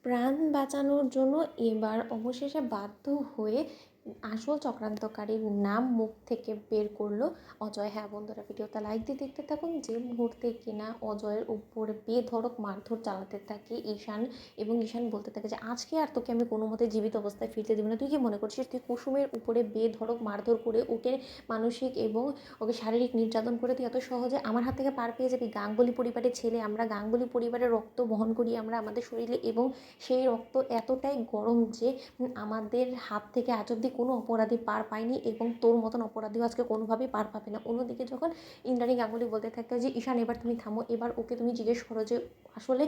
প্রাণ বাঁচানোর জন্য এবার অবশেষে বাধ্য হয়ে আসল চক্রান্তকারীর নাম মুখ থেকে বের করলো অজয়। হ্যাঁ বন্ধুরা, ভিডিওটা লাইক দিয়ে দেখতে থাকুন। যে মুহূর্তে কিনা অজয়ের উপরে বেধড়ক মারধর চালাতে থাকে ঈশান, এবং ঈশান বলতে থাকে যে আজকে আর তোকে আমি কোনো মতে জীবিত অবস্থায় ফিরতে দেবো না। তুই কি মনে করছিস তুই কুসুমের উপরে বেধড়ক মারধর করে ওকে মানসিক এবং ওকে শারীরিক নির্যাতন করে তুই এত সহজে আমার হাত থেকে পার পেয়ে যাবি? গাঙ্গুলি পরিবারের ছেলে আমরা, গাঙ্গুলি পরিবারের রক্ত বহন করি আমরা আমাদের শরীরে, এবং সেই রক্ত এতটাই গরম যে আমাদের হাত থেকে আজ অব্দি কোনো অপরাধী পার পায়নি, এবং তোর মতন অপরাধীও আজকে কোনোভাবেই পার পাবে না। অন্যদিকে যখন ইন্দ্রাণী গাঙ্গুলি বলতে থাকে যে ঈশান এবার তুমি থামো, এবার ওকে তুমি জিজ্ঞেস করো যে আসলে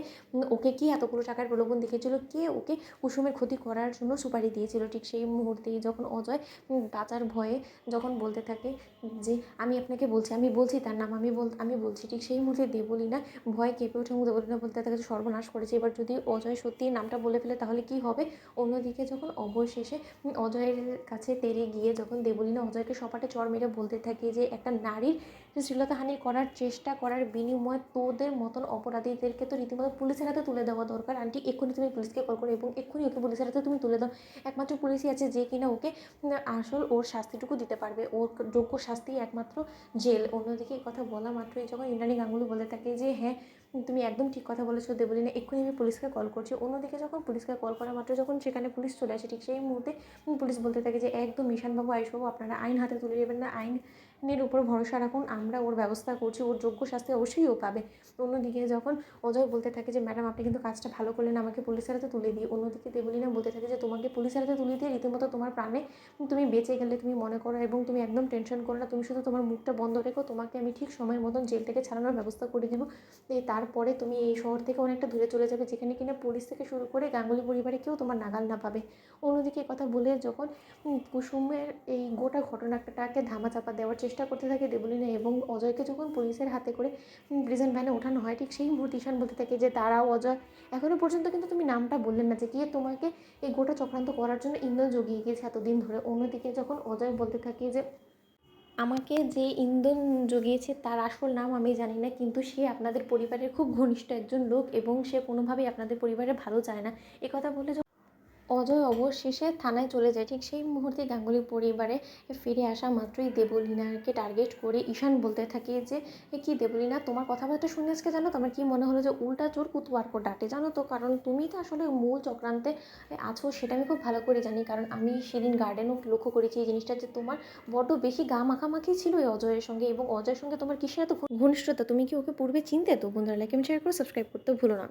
ওকে কি এতগুলো টাকার প্রলোভন দেখেছিল, কে ওকে কুসুমের ক্ষতি করার জন্য সুপারি দিয়েছিল। ঠিক সেই মুহূর্তেই যখন অজয় বাঁচার ভয়ে যখন বলতে থাকে যে আমি আপনাকে বলছি, আমি বলছি তার নাম, আমি বলছি, ঠিক সেই মুহূর্তে দেবলীনা ভয় কেঁপে ওঠে এবং দেবলীনা বলতে থাকে যে সর্বনাশ করেছে, এবার যদি অজয় সত্যি নামটা বলে ফেলে তাহলে কি হবে। অন্যদিকে যখন অবশেষে অজয়ের কাছে তেড়ে গিয়ে যখন দেবলীনা অজয়কে সপাটে চড় মেরে বলতে থাকে যে একটা নারীর শ্লীলতাহানি করার চেষ্টা করার বিনিময়ে তোদের মতন অপরাধীদেরকে তো রীতিমতো পুলিশের হাতে তুলে দেওয়া দরকার। আন্টি এক্ষুনি তুমি পুলিশকে কল করো এবং এক্ষুনি ওকে পুলিশের হাতে তুমি তুলে দাও। একমাত্র পুলিশই আছে যে কিনা ওকে আসল ওর শাস্তিটুকু দিতে পারবে, ওর যোগ্য শাস্তি একমাত্র জেল। অন্যদিকে এই কথা বলা মাত্রই যখন ইন্দ্রাণী গাঙ্গুলি বলতে থাকে যে হ্যাঁ তুমি একদম ঠিক কথা বলেছো দেবলীনা, এক্ষুনি আমি পুলিশকে কল করছি। অন্যদিকে যখন পুলিশকে কল করা মাত্র যখন সেখানে পুলিশ চলে আসে, ঠিক সেই মুহূর্তে পুলিশ বলতে থাকে যে একদম ঈশানবাবু আয়ুষবাবু আপনারা আইন হাতে তুলে নেবেন না, আইনের উপর ভরসা রাখুন, আমরা ওর ব্যবস্থা করছি, ওর যোগ্য শাস্তি অবশ্যই ও পাবে। অন্যদিকে যখন অজয় বলতে থাকে যে ম্যাডাম আপনি কিন্তু কাজটা ভালো করলেন, আমাকে পুলিশের হাতে তুলে দিই। অন্যদিকে দেবলীনা বলতে থাকে যে তোমাকে পুলিশের হাতে তুলে দিয়ে রীতিমতো তোমার প্রাণে তুমি বেঁচে গেলে তুমি মনে করো, এবং তুমি একদম টেনশন করো না, তুমি শুধু তোমার মুখটা বন্ধ রেখো, তোমাকে আমি ঠিক সময়ের মতন জেল থেকে ছাড়ানোর ব্যবস্থা করে দেবো। তারপরে তুমি এই শহর থেকে অনেকটা দূরে চলে যাবে, যেখানে কিনা পুলিশ থেকে শুরু করে গাঙ্গুলি পরিবারে কেউ তোমার নাগাল না পাবে। অন্যদিকে কথা বলে যখন কুসুমের এই গোটা ঘটনাটাকে ধামাচাপা দেওয়ার চেষ্টা করতে থাকে দেবলীনা এবং অজয়কে যখন পুলিশের হাতে করে প্রিজন ভ্যানে ওঠানো হয়, ঠিক সেই মুহূর্তে ঈশান বলতে থাকে যে দাঁড়াও অজয়, এখনও পর্যন্ত কিন্তু তুমি নামটা বললেন না যে কে তোমাকে এই গোটা চক্রান্ত করার জন্য ইন্ধন জুগিয়ে গিয়েছে এতদিন ধরে। অন্যদিকে যখন অজয় বলতে থাকে যে আমাকে যে ইন্ধন জুগিয়েছে তার আসল নাম আমি জানি না, কিন্তু সে আপনাদের পরিবারের খুব ঘনিষ্ঠ একজন লোক এবং সে কোনোভাবেই আপনাদের পরিবারের ভালো চায় না। একথা বলে অজয় অবশেষে থানায় চলে যায়, ঠিক সেই মুহূর্তে গাঙ্গুলি পরিবারে ফিরে আসা মাত্রই দেবলীনাকে টার্গেট করে ঈশান বলতে থাকে যে কি দেবলীনা তোমার কথাবার্তা শুনে আজকে জানো তো আমার কি মনে হলো যে উল্টা চোর কুতোয়ারকো ডাটে, জানো তো, কারণ তুমি তো আসলে মূল চক্রান্তে আছো সেটা আমি খুব ভালো করে জানি, কারণ আমি সেদিন গার্ডেনও লক্ষ্য করেছি এই জিনিসটা যে তোমার বড্ড বেশি গা মাখামাখি ছিল এই অজয়ের সঙ্গে, এবং অজয়ের সঙ্গে তোমার কিসের এত ঘনিষ্ঠতা, তুমি কি ওকে পূর্বে চিনতে? তো বন্ধুরা লাইক এবং শেয়ার করে সাবস্ক্রাইব করতে ভুলো না।